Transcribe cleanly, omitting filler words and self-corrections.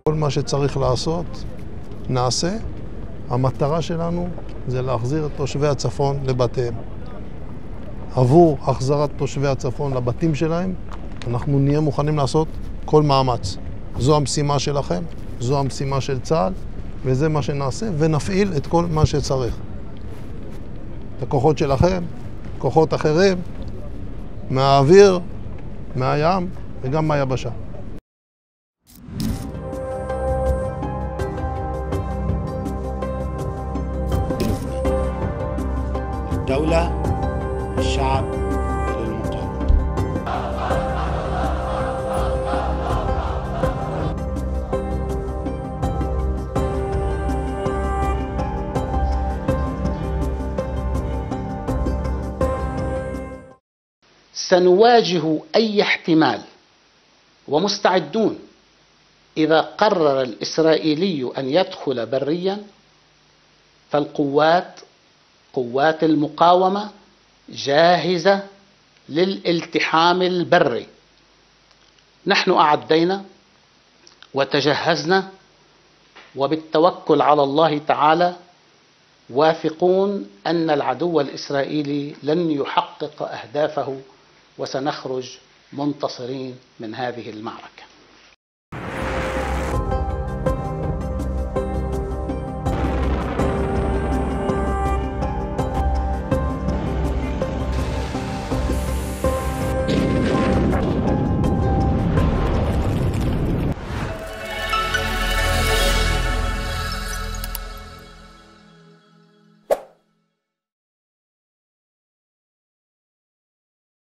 כל מה שצריך לעשות, נעשה. המטרה שלנו זה להחזיר את תושבי הצפון לבתיהם. עבור החזרת תושבי הצפון לבתים שלהם, אנחנו נהיה מוכנים לעשות כל מאמץ. זו המשימה שלכם, זו המשימה של צה"ל, וזה מה שנעשה, ונפעיל את כל מה שצריך. את הכוחות שלכם, כוחות אחרים, מהאוויר, מהים וגם מהיבשה. الدولة الشعب للمقاومة. سنواجه أي احتمال ومستعدون إذا قرر الإسرائيلي أن يدخل بريا، فالقوات قوات المقاومة جاهزة للالتحام البري. نحن أعدينا وتجهزنا، وبالتوكل على الله تعالى واثقون أن العدو الإسرائيلي لن يحقق أهدافه، وسنخرج منتصرين من هذه المعركة.